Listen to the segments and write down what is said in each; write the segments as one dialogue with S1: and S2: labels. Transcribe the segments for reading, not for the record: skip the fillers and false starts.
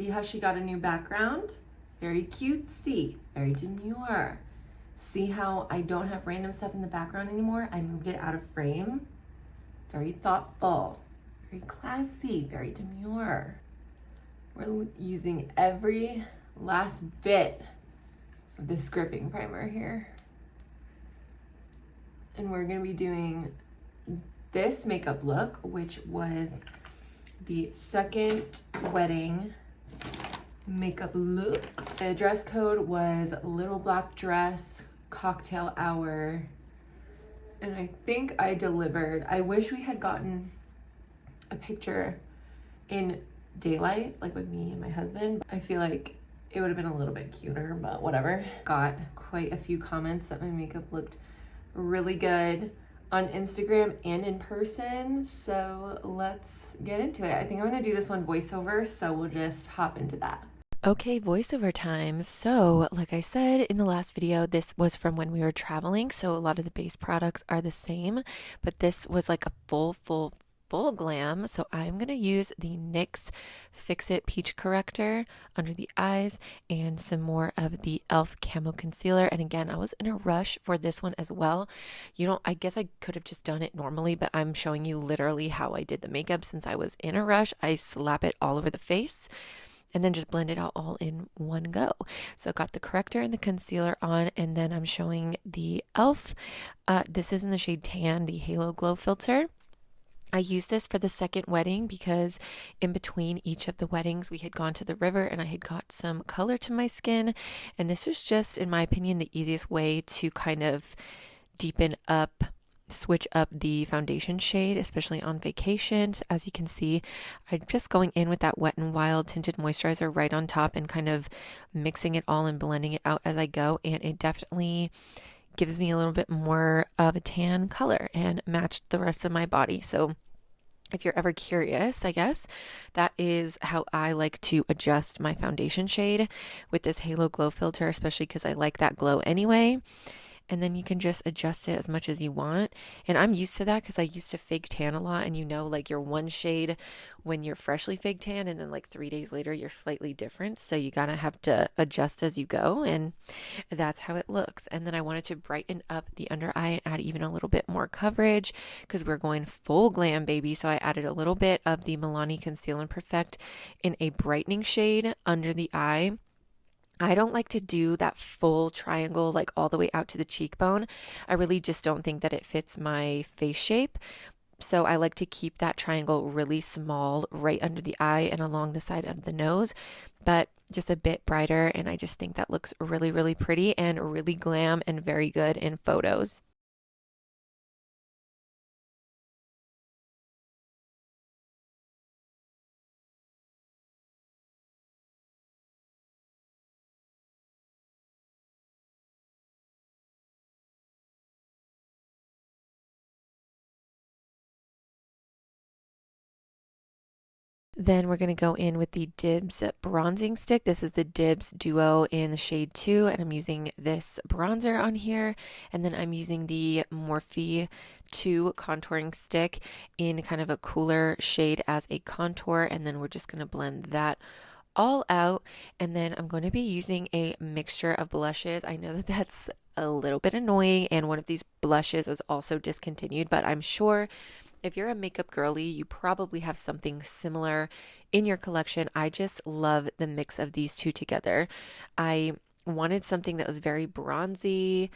S1: See how she got a new background? Very cutesy, very demure. See how I don't have random stuff in the background anymore? I moved it out of frame. Very thoughtful, very classy, very demure. We're using every last bit of this gripping primer here. And we're gonna be doing this makeup look, which was the second wedding makeup look. The dress code was little black dress, cocktail hour, and I think I delivered. I wish we had gotten a picture in daylight, like with me and my husband. I feel like it would have been a little bit cuter, but whatever. Got quite a few comments that my makeup looked really good on Instagram and in person, so let's get into it. I think I'm gonna do this one voiceover, so we'll just hop into that. Okay, voiceover time. So, like I said in the last video, this was from when we were traveling, so a lot of the base products are the same, but this was like a full glam. So I'm going to use the NYX Fix It Peach Corrector under the eyes and some more of the e.l.f. Camo Concealer. And again, I was in a rush for this one as well. I guess I could have just done it normally, but I'm showing you literally how I did the makeup since I was in a rush. I slap it all over the face and then just blend it out all in one go. So got the corrector and the concealer on, and then I'm showing the e.l.f. This is in the shade Tan, the Halo Glow Filter. I used this for the second wedding because in between each of the weddings we had gone to the river and I had got some color to my skin, and this is just, in my opinion, the easiest way to kind of switch up the foundation shade, especially on vacations. As you can see, I'm just going in with that Wet n Wild tinted moisturizer right on top and kind of mixing it all and blending it out as I go, and it definitely gives me a little bit more of a tan color and matched the rest of my body. So if you're ever curious, I guess that is how I like to adjust my foundation shade with this Halo Glow Filter, especially because I like that glow anyway. And then you can just adjust it as much as you want. And I'm used to that because I used to fake tan a lot, and like you're one shade when you're freshly fake tan, and then like 3 days later you're slightly different. So you gotta have to adjust as you go, and that's how it looks. And then I wanted to brighten up the under eye and add even a little bit more coverage because we're going full glam, baby. So I added a little bit of the Milani Conceal and Perfect in a brightening shade under the eye. I don't like to do that full triangle like all the way out to the cheekbone. I really just don't think that it fits my face shape. So I like to keep that triangle really small right under the eye and along the side of the nose, but just a bit brighter. And I just think that looks really, really pretty and really glam and very good in photos. Then we're going to go in with the Dibs bronzing stick. This is the Dibs Duo in the shade 2, and I'm using this bronzer on here. And then I'm using the Morphe 2 contouring stick in kind of a cooler shade as a contour. And then we're just going to blend that all out. And then I'm going to be using a mixture of blushes. I know that that's a little bit annoying, and one of these blushes is also discontinued, but I'm sure if you're a makeup girly, you probably have something similar in your collection. I just love the mix of these two together. I wanted something that was very bronzy,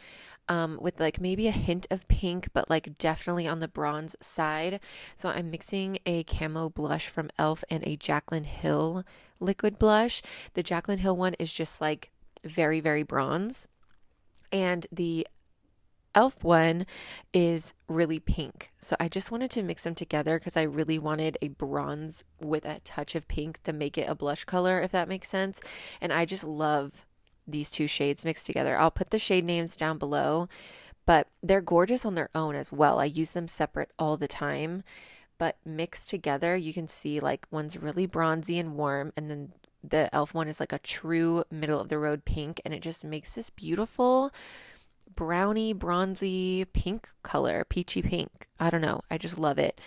S1: with like maybe a hint of pink, but like definitely on the bronze side. So I'm mixing a camo blush from e.l.f. and a Jaclyn Hill liquid blush. The Jaclyn Hill one is just like very, very bronze, and the e.l.f. one is really pink. So I just wanted to mix them together because I really wanted a bronze with a touch of pink to make it a blush color, if that makes sense. And I just love these two shades mixed together. I'll put the shade names down below, but they're gorgeous on their own as well. I use them separate all the time, but mixed together, you can see like one's really bronzy and warm, and then the e.l.f. one is like a true middle of the road pink, and it just makes this beautiful brownie, bronzy pink color, peachy pink. I don't know. I just love it.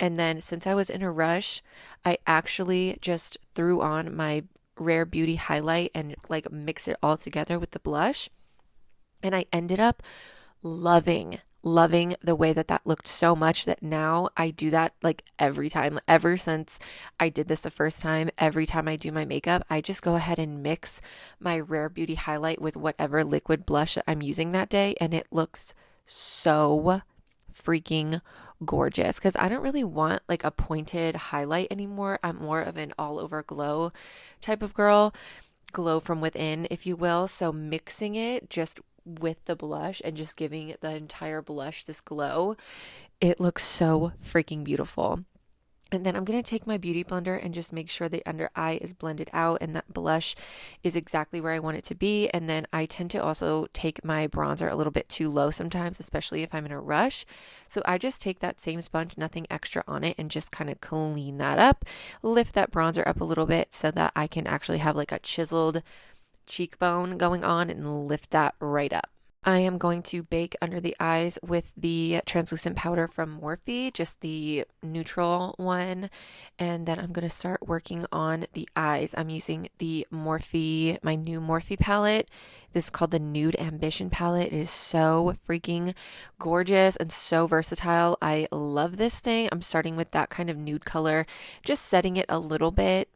S1: And then since I was in a rush, I actually just threw on my Rare Beauty highlight and like mix it all together with the blush. And I ended up loving the way that that looked so much that now I do that like every time. Ever since I did this the first time, every time I do my makeup, I just go ahead and mix my Rare Beauty highlight with whatever liquid blush that I'm using that day, and it looks so freaking gorgeous because I don't really want like a pointed highlight anymore. I'm more of an all over glow type of girl, glow from within, if you will. So mixing it just with the blush and just giving the entire blush this glow, it looks so freaking beautiful. And then I'm going to take my beauty blender and just make sure the under eye is blended out and that blush is exactly where I want it to be. And then I tend to also take my bronzer a little bit too low sometimes, especially if I'm in a rush. So I just take that same sponge, nothing extra on it, and just kind of clean that up, lift that bronzer up a little bit so that I can actually have like a chiseled cheekbone going on and lift that right up. I am going to bake under the eyes with the translucent powder from Morphe, just the neutral one. And then I'm going to start working on the eyes. I'm using the Morphe, my new Morphe palette. This is called the Nude Ambition palette. It is so freaking gorgeous and so versatile. I love this thing. I'm starting with that kind of nude color, just setting it a little bit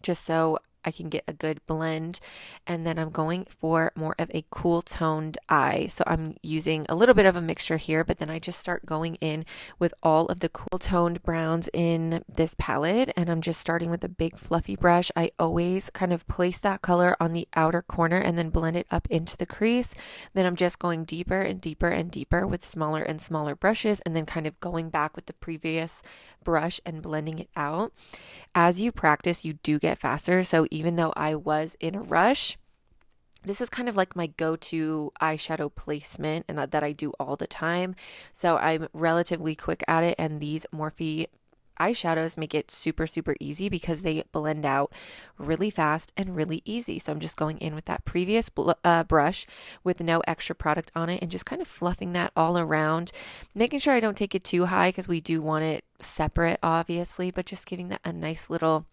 S1: just so I can get a good blend. And then I'm going for more of a cool toned eye. So I'm using a little bit of a mixture here, but then I just start going in with all of the cool toned browns in this palette. And I'm just starting with a big fluffy brush. I always kind of place that color on the outer corner and then blend it up into the crease. Then I'm just going deeper and deeper and deeper with smaller and smaller brushes, and then kind of going back with the previous brush and blending it out. As you practice, you do get faster. So even though I was in a rush, this is kind of like my go-to eyeshadow placement and that I do all the time. So I'm relatively quick at it, and these Morphe eyeshadows make it super, super easy because they blend out really fast and really easy. So I'm just going in with that previous brush with no extra product on it and just kind of fluffing that all around, making sure I don't take it too high because we do want it separate, obviously, but just giving that a nice little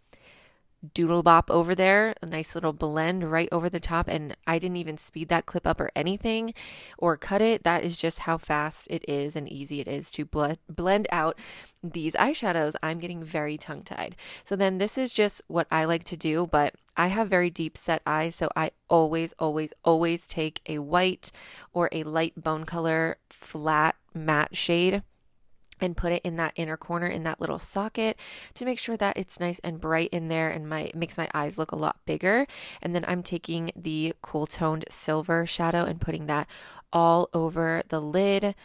S1: doodle bop over there, a nice little blend right over the top. And I didn't even speed that clip up or anything or cut it. That is just how fast it is and easy it is to blend out these eyeshadows. I'm getting very tongue-tied. So then this is just what I like to do, but I have very deep set eyes, so I always take a white or a light bone color flat matte shade and put it in that inner corner in that little socket to make sure that it's nice and bright in there and makes my eyes look a lot bigger. And then I'm taking the cool toned silver shadow and putting that all over the lid,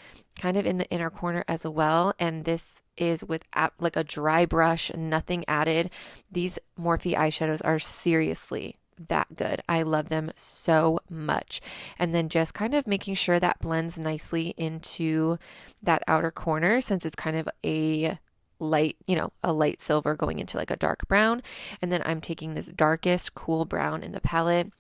S1: kind of in the inner corner as well. And this is with like a dry brush, nothing added. These Morphe eyeshadows are seriously that good. I love them so much. And then just kind of making sure that blends nicely into that outer corner, since it's kind of a light, a light silver going into like a dark brown. And then I'm taking this darkest cool brown in the palette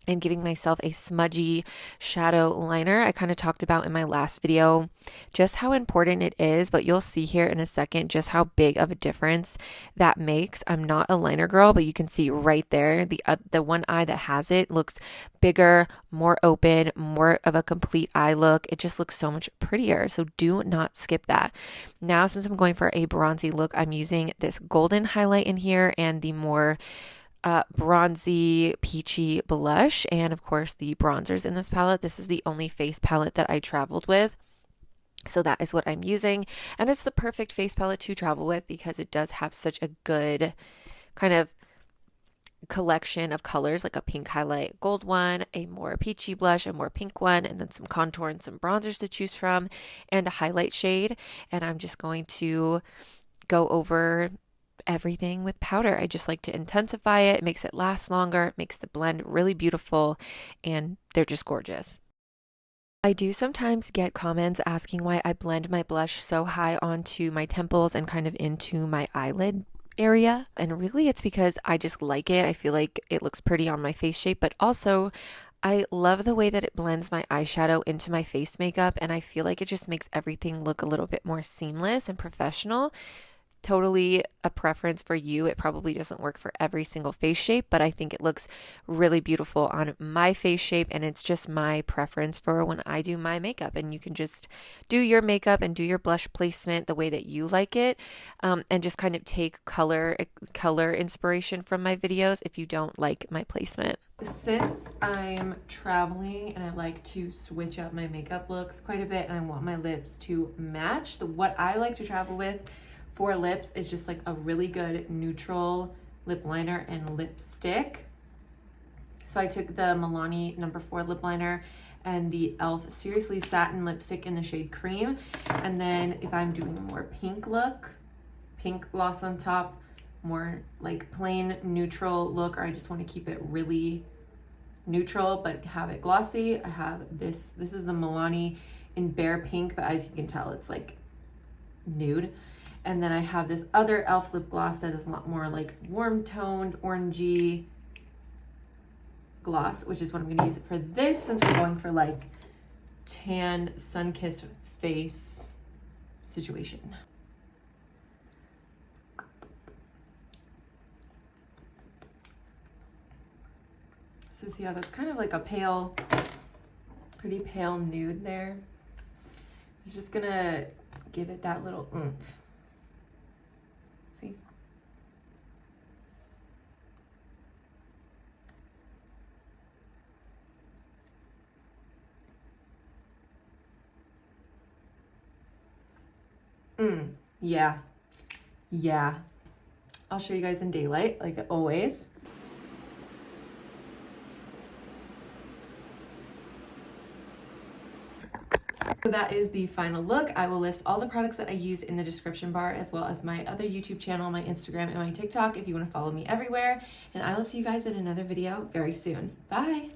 S1: and giving myself a smudgy shadow liner. I kind of talked about in my last video just how important it is, but you'll see here in a second just how big of a difference that makes. I'm not a liner girl, but you can see right there, the one eye that has it looks bigger, more open, more of a complete eye look. It just looks so much prettier. So do not skip that. Now, since I'm going for a bronzy look, I'm using this golden highlight in here and the more bronzy peachy blush, and of course the bronzers in this palette. This is the only face palette that I traveled with, so that is what I'm using, and it's the perfect face palette to travel with because it does have such a good kind of collection of colors, like a pink highlight gold one, a more peachy blush, a more pink one, and then some contour and some bronzers to choose from, and a highlight shade. And I'm just going to go over everything with powder. I just like to intensify it. It makes it last longer, it makes the blend really beautiful, and they're just gorgeous. I do sometimes get comments asking why I blend my blush so high onto my temples and kind of into my eyelid area. And really it's because I just like it. I feel like it looks pretty on my face shape, but also I love the way that it blends my eyeshadow into my face makeup, and I feel like it just makes everything look a little bit more seamless and professional.
S2: totally a preference for you. It probably doesn't work for every single face shape, but I think it looks really beautiful on my face shape, and it's just my preference for when I do my makeup. And you can just do your makeup and do your blush placement the way that you like it, and just kind of take color inspiration from my videos if you don't like my placement.
S1: Since I'm traveling and I like to switch up my makeup looks quite a bit, and I want my lips to match, what I like to travel with for lips is just like a really good neutral lip liner and lipstick. So I took the Milani No. 4 lip liner and the e.l.f. Seriously Satin lipstick in the shade Cream. And then if I'm doing a more pink look, pink gloss on top, more like plain neutral look, or I just want to keep it really neutral but have it glossy, I have this is the Milani in Bare Pink, but as you can tell it's like nude. And then I have this other e.l.f. lip gloss that is a lot more like warm toned orangey gloss, which is what I'm going to use it for this, since we're going for like tan sun-kissed face situation. So see how that's kind of like a pale, pretty pale nude there. It's just gonna give it that little oomph. See? Yeah. Yeah. I'll show you guys in daylight, like always. So that is the final look. I will list all the products that I use in the description bar, as well as my other YouTube channel, my Instagram, and my TikTok if you want to follow me everywhere. And I will see you guys in another video very soon. Bye.